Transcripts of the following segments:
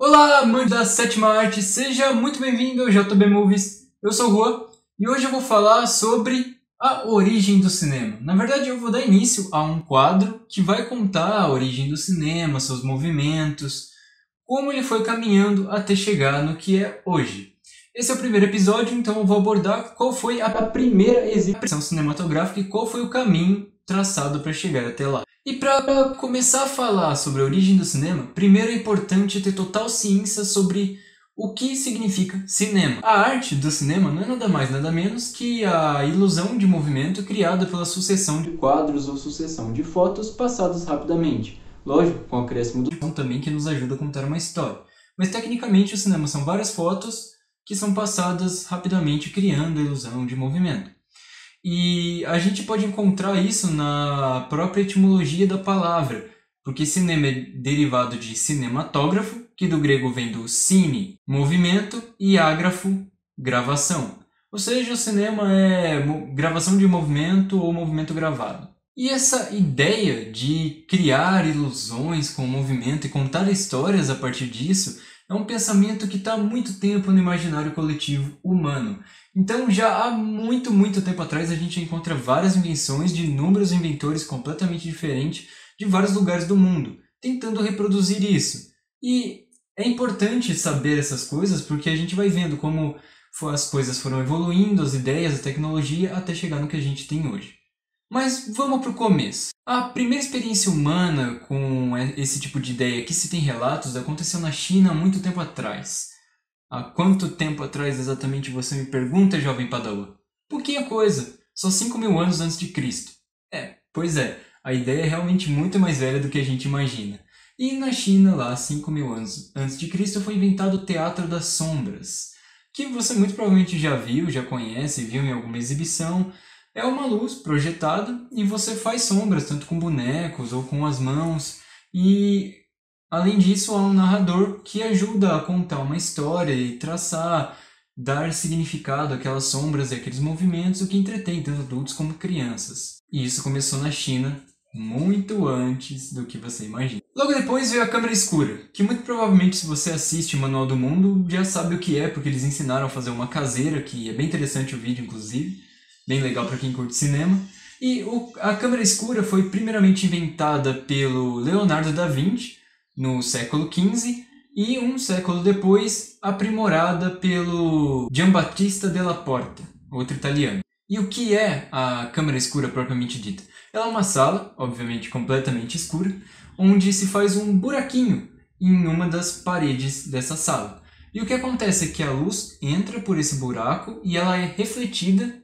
Olá, amante da sétima arte, seja muito bem-vindo ao JB Movies. Eu sou o Juan e hoje eu vou falar sobre a origem do cinema. Na verdade, eu vou dar início a um quadro que vai contar a origem do cinema, seus movimentos, como ele foi caminhando até chegar no que é hoje. Esse é o primeiro episódio, então eu vou abordar qual foi a primeira exibição cinematográfica e qual foi o caminho traçado para chegar até lá. E para começar a falar sobre a origem do cinema, primeiro é importante ter total ciência sobre o que significa cinema. A arte do cinema não é nada mais nada menos que a ilusão de movimento criada pela sucessão de quadros ou sucessão de fotos passadas rapidamente. Lógico, com o acréscimo do som também que nos ajuda a contar uma história. Mas tecnicamente o cinema são várias fotos que são passadas rapidamente criando a ilusão de movimento. E a gente pode encontrar isso na própria etimologia da palavra, porque cinema é derivado de cinematógrafo, que do grego vem do cine, movimento, e ágrafo, gravação. Ou seja, o cinema é gravação de movimento ou movimento gravado. E essa ideia de criar ilusões com o movimento e contar histórias a partir disso é um pensamento que está há muito tempo no imaginário coletivo humano. Então, já há muito tempo atrás, a gente encontra várias invenções de inúmeros inventores completamente diferentes de vários lugares do mundo, tentando reproduzir isso. E é importante saber essas coisas porque a gente vai vendo como as coisas foram evoluindo, as ideias, a tecnologia, até chegar no que a gente tem hoje. Mas vamos para o começo. A primeira experiência humana com esse tipo de ideia que se tem relatos aconteceu na China há muito tempo atrás. Há quanto tempo atrás exatamente você me pergunta, jovem Padawan? Pouquinha coisa, só 5.000 anos antes de Cristo. Pois é, a ideia é realmente muito mais velha do que a gente imagina. E na China, lá 5.000 anos antes de Cristo, foi inventado o Teatro das Sombras, que você muito provavelmente já viu, já conhece, viu em alguma exibição. É uma luz projetada e você faz sombras, tanto com bonecos ou com as mãos. E, além disso, há um narrador que ajuda a contar uma história e traçar, dar significado àquelas sombras e àqueles movimentos, o que entretém tanto adultos como crianças. E isso começou na China muito antes do que você imagina. Logo depois veio a câmera escura, que muito provavelmente se você assiste Manual do Mundo já sabe o que é, porque eles ensinaram a fazer uma caseira, que é bem interessante o vídeo inclusive. Bem legal para quem curte cinema. E a câmera escura foi primeiramente inventada pelo Leonardo da Vinci no século XV e um século depois aprimorada pelo Giambattista della Porta, outro italiano. E o que é a câmera escura propriamente dita? Ela é uma sala, obviamente completamente escura, onde se faz um buraquinho em uma das paredes dessa sala. E o que acontece é que a luz entra por esse buraco e ela é refletida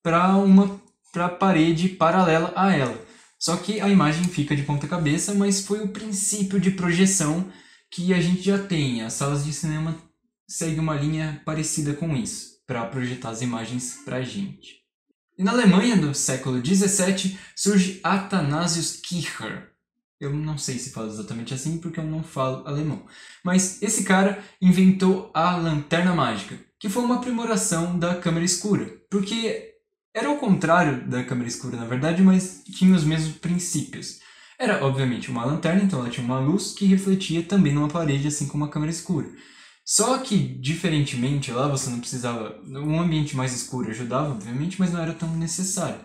para a parede paralela a ela. Só que a imagem fica de ponta cabeça, mas foi o princípio de projeção que a gente já tem. As salas de cinema seguem uma linha parecida com isso, para projetar as imagens para a gente. E na Alemanha, no século XVII, surge Athanasius Kircher. Eu não sei se fala exatamente assim, porque eu não falo alemão. Mas esse cara inventou a lanterna mágica, que foi uma aprimoração da câmera escura. Porque era o contrário da câmera escura, na verdade, mas tinha os mesmos princípios. Era, obviamente, uma lanterna, então ela tinha uma luz que refletia também numa parede, assim como a câmera escura. Só que, diferentemente, lá você não precisava... Um ambiente mais escuro ajudava, obviamente, mas não era tão necessário.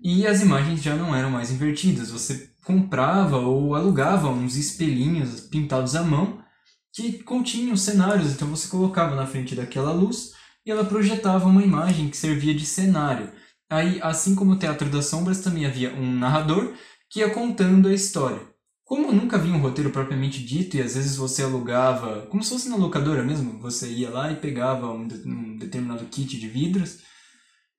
E as imagens já não eram mais invertidas. Você comprava ou alugava uns espelhinhos pintados à mão que continham cenários. Então você colocava na frente daquela luz e ela projetava uma imagem que servia de cenário. Aí, assim como o Teatro das Sombras, também havia um narrador que ia contando a história. Como eu nunca vi um roteiro propriamente dito, e às vezes você alugava, como se fosse na locadora mesmo, você ia lá e pegava um determinado kit de vidros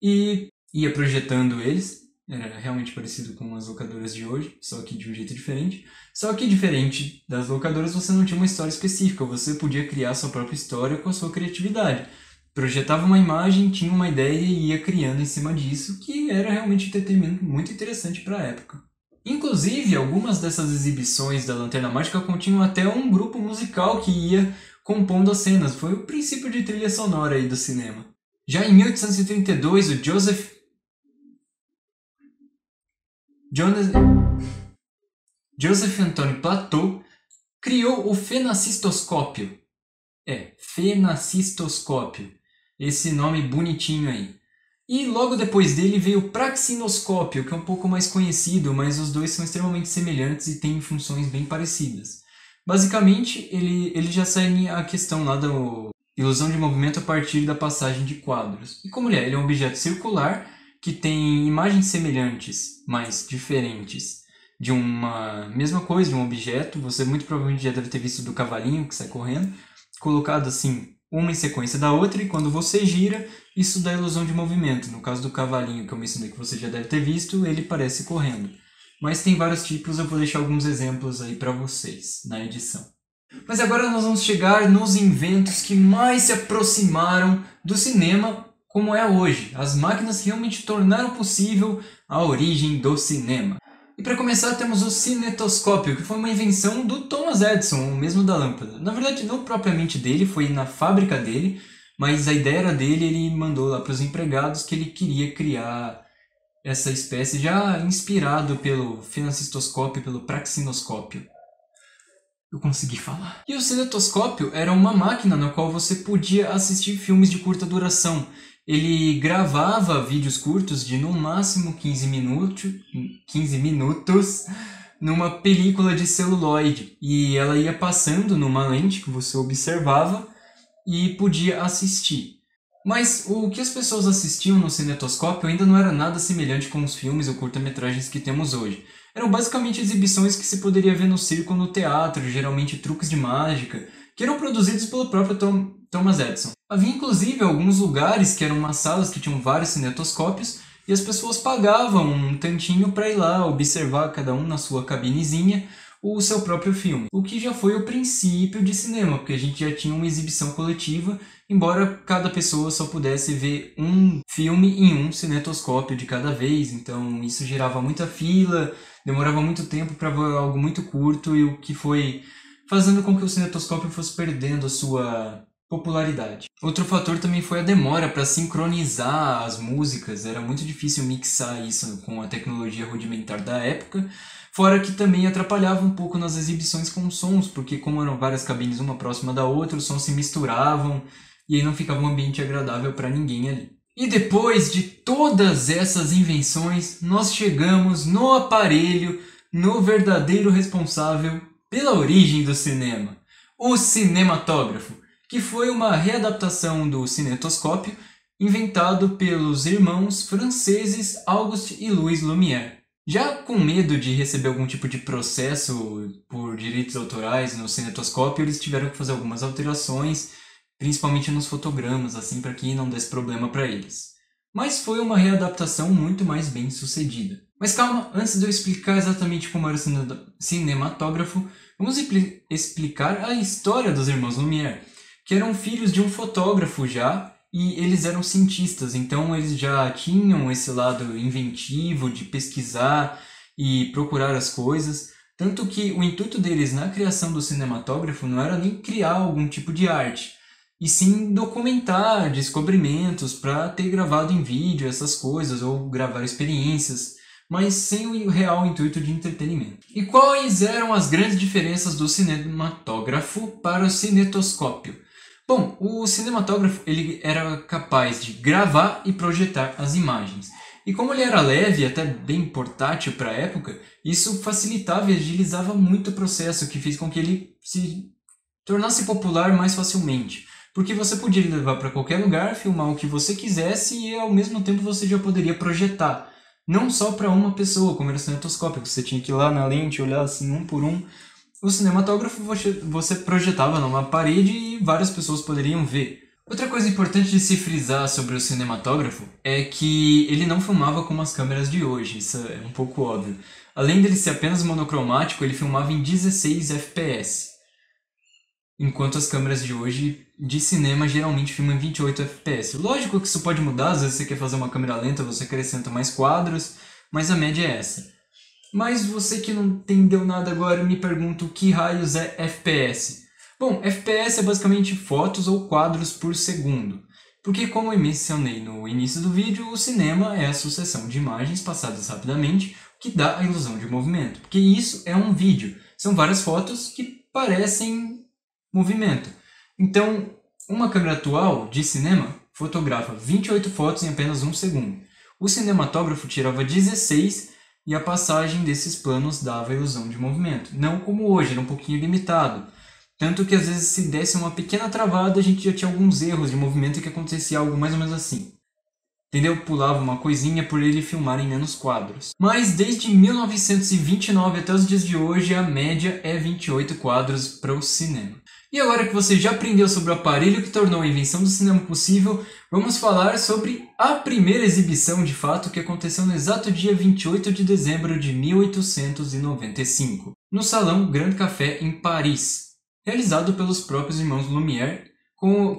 e ia projetando eles. Era realmente parecido com as locadoras de hoje, só que de um jeito diferente. Só que diferente das locadoras, você não tinha uma história específica, você podia criar sua própria história com a sua criatividade. Projetava uma imagem, tinha uma ideia e ia criando em cima disso, que era realmente um entretenimento muito interessante para a época. Inclusive, algumas dessas exibições da Lanterna Mágica continham até um grupo musical que ia compondo as cenas. Foi o princípio de trilha sonora aí do cinema. Já em 1832, o Joseph Antoine Plateau criou o fenacistoscópio. Fenacistoscópio. Esse nome bonitinho aí. E logo depois dele veio o praxinoscópio, que é um pouco mais conhecido, mas os dois são extremamente semelhantes e têm funções bem parecidas. Basicamente, ele já segue a questão lá da ilusão de movimento a partir da passagem de quadros. E como ele é um objeto circular que tem imagens semelhantes, mas diferentes, de uma mesma coisa, de um objeto. Você muito provavelmente já deve ter visto do cavalinho que sai correndo, colocado assim, uma em sequência da outra, e quando você gira, isso dá ilusão de movimento. No caso do cavalinho que eu mencionei que você já deve ter visto, ele parece correndo. Mas tem vários tipos, eu vou deixar alguns exemplos aí para vocês na edição. Mas agora nós vamos chegar nos inventos que mais se aproximaram do cinema como é hoje. As máquinas realmente tornaram possível a origem do cinema. E para começar temos o cinetoscópio, que foi uma invenção do Thomas Edison, o mesmo da lâmpada. Na verdade não propriamente dele, foi na fábrica dele, mas a ideia era dele, ele mandou lá para os empregados que ele queria criar essa espécie já inspirado pelo fenacistoscópio e pelo praxinoscópio. Eu consegui falar. E o cinetoscópio era uma máquina na qual você podia assistir filmes de curta duração. Ele gravava vídeos curtos de no máximo 15 minutos numa película de celuloide. E ela ia passando numa lente que você observava e podia assistir. Mas o que as pessoas assistiam no cinetoscópio ainda não era nada semelhante com os filmes ou curta-metragens que temos hoje. Eram basicamente exibições que se poderia ver no circo ou no teatro, geralmente truques de mágica, que eram produzidos pelo próprio Thomas Edison. Havia inclusive alguns lugares que eram umas salas que tinham vários cinetoscópios e as pessoas pagavam um tantinho para ir lá observar, cada um na sua cabinezinha, o seu próprio filme. O que já foi o princípio de cinema, porque a gente já tinha uma exibição coletiva, embora cada pessoa só pudesse ver um filme em um cinetoscópio de cada vez, então isso gerava muita fila, demorava muito tempo para ver algo muito curto, e o que foi fazendo com que o cinetoscópio fosse perdendo a sua popularidade. Outro fator também foi a demora para sincronizar as músicas, era muito difícil mixar isso com a tecnologia rudimentar da época, fora que também atrapalhava um pouco nas exibições com sons, porque como eram várias cabines uma próxima da outra, os sons se misturavam e aí não ficava um ambiente agradável para ninguém ali. E depois de todas essas invenções, nós chegamos no aparelho, no verdadeiro responsável pela origem do cinema, o cinematógrafo, que foi uma readaptação do cinetoscópio inventado pelos irmãos franceses Auguste e Louis Lumière. Já com medo de receber algum tipo de processo por direitos autorais no cinetoscópio, eles tiveram que fazer algumas alterações, principalmente nos fotogramas, assim, para que não desse problema para eles. Mas foi uma readaptação muito mais bem sucedida. Mas calma, antes de eu explicar exatamente como era o cinematógrafo, vamos explicar a história dos irmãos Lumière, que eram filhos de um fotógrafo já, e eles eram cientistas, então eles já tinham esse lado inventivo de pesquisar e procurar as coisas, tanto que o intuito deles na criação do cinematógrafo não era nem criar algum tipo de arte, e sim documentar descobrimentos para ter gravado em vídeo essas coisas ou gravar experiências, mas sem o real intuito de entretenimento. E quais eram as grandes diferenças do cinematógrafo para o cinetoscópio? Bom, o cinematógrafo ele era capaz de gravar e projetar as imagens. E como ele era leve e até bem portátil para a época, isso facilitava e agilizava muito o processo, que fez com que ele se tornasse popular mais facilmente. Porque você podia levar para qualquer lugar, filmar o que você quisesse e ao mesmo tempo você já poderia projetar. Não só para uma pessoa, como era o cinetoscópio, que você tinha que ir lá na lente, olhar assim um por um. O cinematógrafo você projetava numa parede e várias pessoas poderiam ver. Outra coisa importante de se frisar sobre o cinematógrafo é que ele não filmava como as câmeras de hoje, isso é um pouco óbvio. Além dele ser apenas monocromático, ele filmava em 16 fps. Enquanto as câmeras de hoje de cinema geralmente filmam em 28 fps. Lógico que isso pode mudar, às vezes você quer fazer uma câmera lenta, você acrescenta mais quadros, mas a média é essa. Mas você que não entendeu nada agora me pergunta o que raios é FPS. Bom, FPS é basicamente fotos ou quadros por segundo. Porque como eu mencionei no início do vídeo, o cinema é a sucessão de imagens passadas rapidamente, o que dá a ilusão de movimento. Porque isso é um vídeo. São várias fotos que parecem movimento. Então, uma câmera atual de cinema fotografa 28 fotos em apenas 1 segundo. O cinematógrafo tirava 16 e a passagem desses planos dava a ilusão de movimento. Não como hoje, era um pouquinho limitado. Tanto que às vezes se desse uma pequena travada, a gente já tinha alguns erros de movimento que acontecia algo mais ou menos assim. Entendeu? Pulava uma coisinha por ele filmar em menos quadros. Mas desde 1929 até os dias de hoje, a média é 28 quadros para o cinema. E agora que você já aprendeu sobre o aparelho que tornou a invenção do cinema possível, vamos falar sobre a primeira exibição de fato que aconteceu no exato dia 28 de dezembro de 1895, no Salão Grand Café em Paris, realizado pelos próprios irmãos Lumière,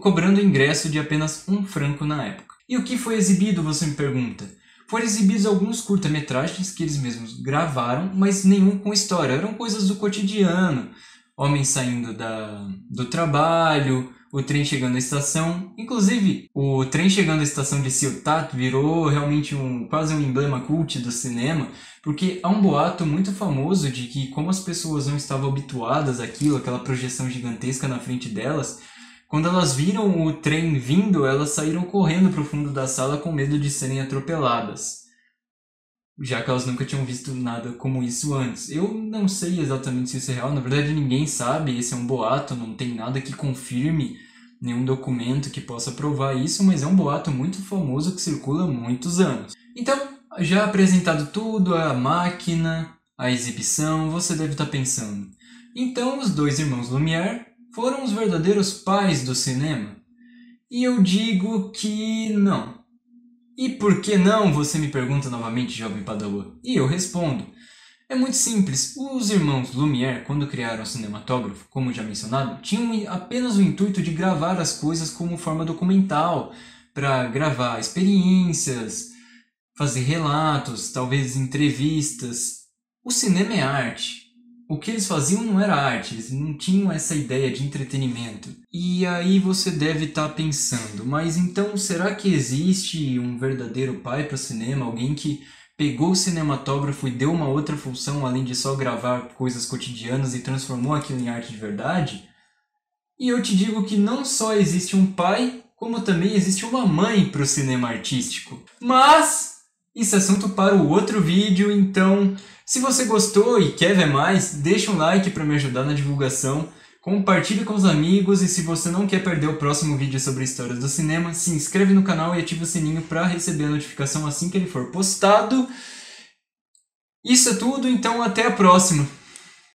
cobrando ingresso de apenas R$1 na época. E o que foi exibido, você me pergunta? Foram exibidos alguns curta-metragens que eles mesmos gravaram, mas nenhum com história. Eram coisas do cotidiano. Homens saindo do trabalho, o trem chegando à estação. Inclusive, o trem chegando à estação de Ciotat virou realmente quase um emblema cult do cinema, porque há um boato muito famoso de que, como as pessoas não estavam habituadas àquilo, aquela projeção gigantesca na frente delas, quando elas viram o trem vindo, elas saíram correndo para o fundo da sala com medo de serem atropeladas, já que elas nunca tinham visto nada como isso antes. Eu não sei exatamente se isso é real, na verdade ninguém sabe, esse é um boato, não tem nada que confirme, nenhum documento que possa provar isso, mas é um boato muito famoso que circula há muitos anos. Então, já apresentado tudo, a máquina, a exibição, você deve estar pensando, então os dois irmãos Lumière foram os verdadeiros pais do cinema? E eu digo que não. E por que não, você me pergunta novamente, jovem padawan? E eu respondo. É muito simples. Os irmãos Lumière, quando criaram o cinematógrafo, como já mencionado, tinham apenas o intuito de gravar as coisas como forma documental, para gravar experiências, fazer relatos, talvez entrevistas. O cinema é arte. O que eles faziam não era arte, eles não tinham essa ideia de entretenimento. E aí você deve estar pensando, mas então será que existe um verdadeiro pai para o cinema? Alguém que pegou o cinematógrafo e deu uma outra função além de só gravar coisas cotidianas e transformou aquilo em arte de verdade? E eu te digo que não só existe um pai, como também existe uma mãe para o cinema artístico. Mas isso é assunto para o outro vídeo, então se você gostou e quer ver mais, deixa um like para me ajudar na divulgação, compartilhe com os amigos e se você não quer perder o próximo vídeo sobre histórias do cinema, se inscreve no canal e ativa o sininho para receber a notificação assim que ele for postado. Isso é tudo, então até a próxima!